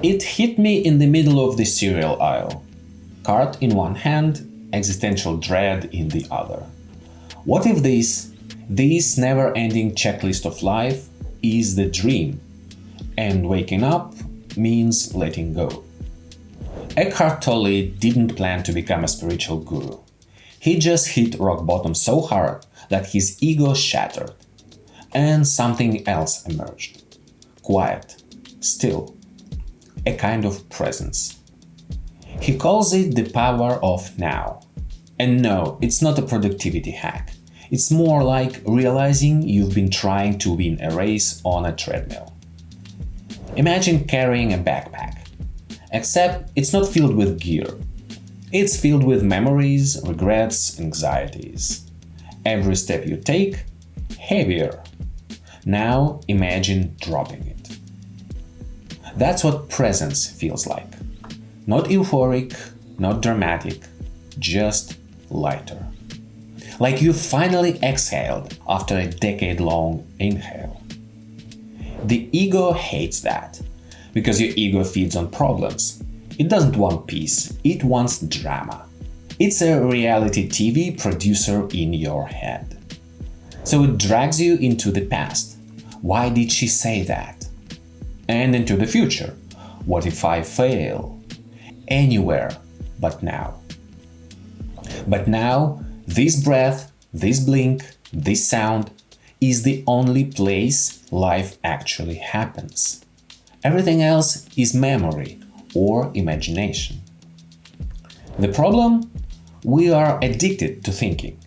It hit me in the middle of the cereal aisle. Cart in one hand, existential dread in the other. What if this never-ending checklist of life is the dream, and waking up means letting go? Eckhart Tolle didn't plan to become a spiritual guru. He just hit rock bottom so hard that his ego shattered, and something else emerged. Quiet, still, a kind of presence. He calls it the power of now. And no, it's not a productivity hack. It's more like realizing you've been trying to win a race on a treadmill. Imagine carrying a backpack. Except it's not filled with gear. It's filled with memories, regrets, anxieties. Every step you take, heavier. Now imagine dropping it. That's what presence feels like. Not euphoric, not dramatic, just lighter. Like you finally exhaled after a decade-long inhale. The ego hates that, because your ego feeds on problems. It doesn't want peace, it wants drama. It's a reality TV producer in your head. So it drags you into the past. Why did she say that? And into the future. What if I fail? Anywhere but now. But now, this breath, this blink, this sound is the only place life actually happens. Everything else is memory or imagination. The problem? We are addicted to thinking.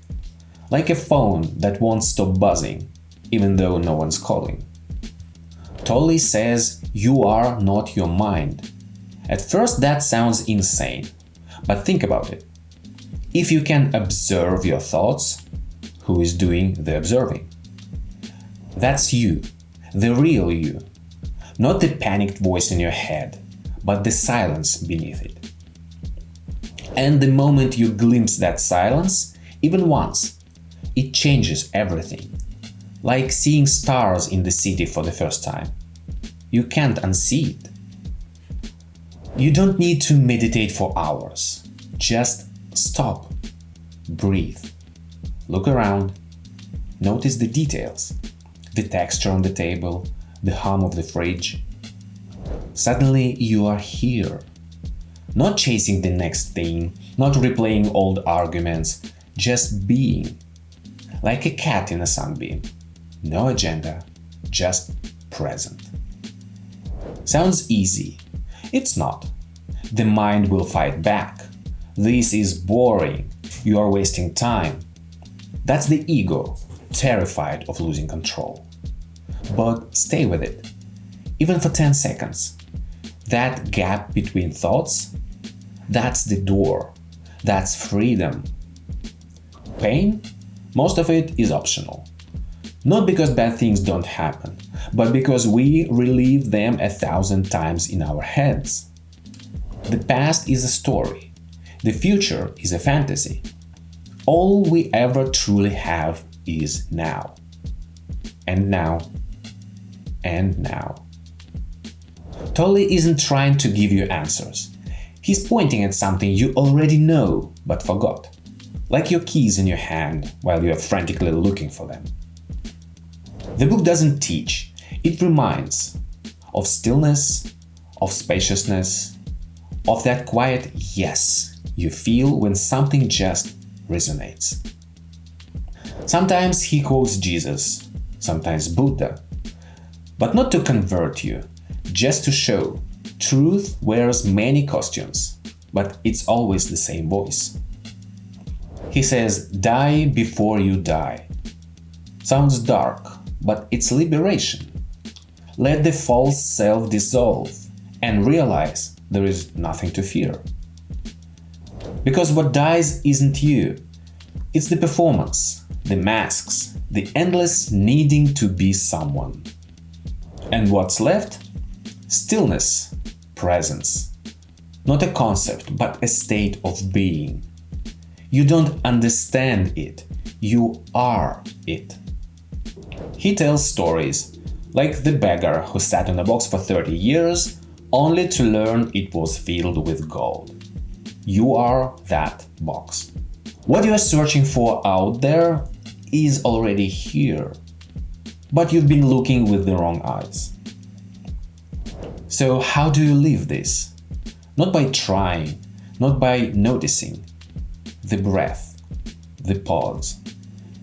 Like a phone that won't stop buzzing, even though no one's calling. Tolle says you are not your mind. At first that sounds insane, but think about it. If you can observe your thoughts, who is doing the observing? That's you, the real you. Not the panicked voice in your head, but the silence beneath it. And the moment you glimpse that silence, even once, it changes everything. Like seeing stars in the city for the first time. You can't unsee it. You don't need to meditate for hours. Just stop, breathe, look around, notice the details, the texture on the table, the hum of the fridge. Suddenly you are here. Not chasing the next thing, not replaying old arguments, just being. Like a cat in a sunbeam. No agenda, just present. Sounds easy. It's not. The mind will fight back. This is boring. You are wasting time. That's the ego, terrified of losing control. But stay with it, even for 10 seconds. That gap between thoughts, that's the door. That's freedom. Pain? Most of it is optional. Not because bad things don't happen, but because we relive them 1,000 times in our heads. The past is a story. The future is a fantasy. All we ever truly have is now. And now. And now. Tolle isn't trying to give you answers. He's pointing at something you already know but forgot. Like your keys in your hand while you are frantically looking for them. The book doesn't teach, it reminds of stillness, of spaciousness, of that quiet yes you feel when something just resonates. Sometimes he quotes Jesus, sometimes Buddha, but not to convert you, just to show truth wears many costumes, but it's always the same voice. He says, "Die before you die." Sounds dark, but it's liberation. Let the false self dissolve and realize there is nothing to fear. Because what dies isn't you. It's the performance, the masks, the endless needing to be someone. And what's left? Stillness, presence. Not a concept, but a state of being. You don't understand it, you are it. He tells stories, like the beggar who sat on a box for 30 years, only to learn it was filled with gold. You are that box. What you are searching for out there is already here, but you've been looking with the wrong eyes. So how do you live this? Not by trying, not by noticing. The breath, the pause,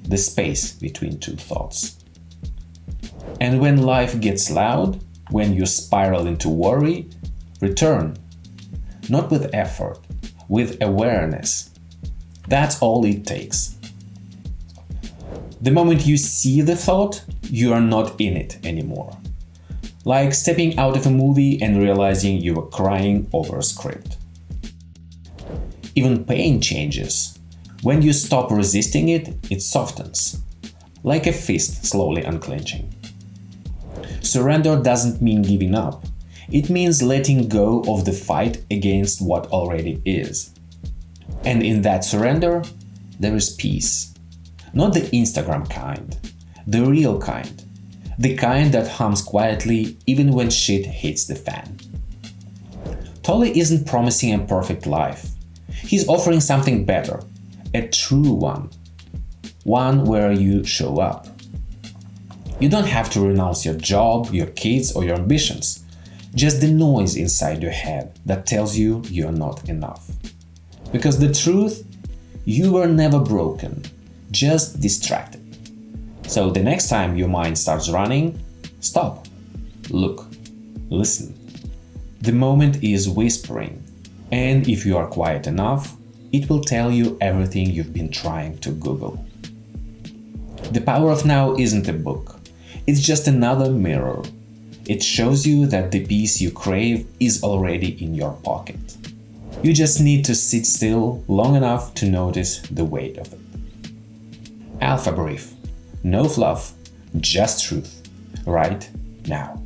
the space between two thoughts. And when life gets loud, when you spiral into worry, return. Not with effort, with awareness. That's all it takes. The moment you see the thought, you are not in it anymore. Like stepping out of a movie and realizing you were crying over a script. Even pain changes. When you stop resisting it, it softens. Like a fist slowly unclenching. Surrender doesn't mean giving up. It means letting go of the fight against what already is. And in that surrender, there is peace. Not the Instagram kind, the real kind. The kind that hums quietly even when shit hits the fan. Tolle isn't promising a perfect life. He's offering something better, a true one. One where you show up. You don't have to renounce your job, your kids, or your ambitions. Just the noise inside your head that tells you you're not enough. Because the truth, you were never broken, just distracted. So the next time your mind starts running, stop, look, listen. The moment is whispering, and if you are quiet enough, it will tell you everything you've been trying to Google. The Power of Now isn't a book, it's just another mirror. It shows you that the peace you crave is already in your pocket. You just need to sit still long enough to notice the weight of it. Alpha Brief. No fluff, just truth. Right now.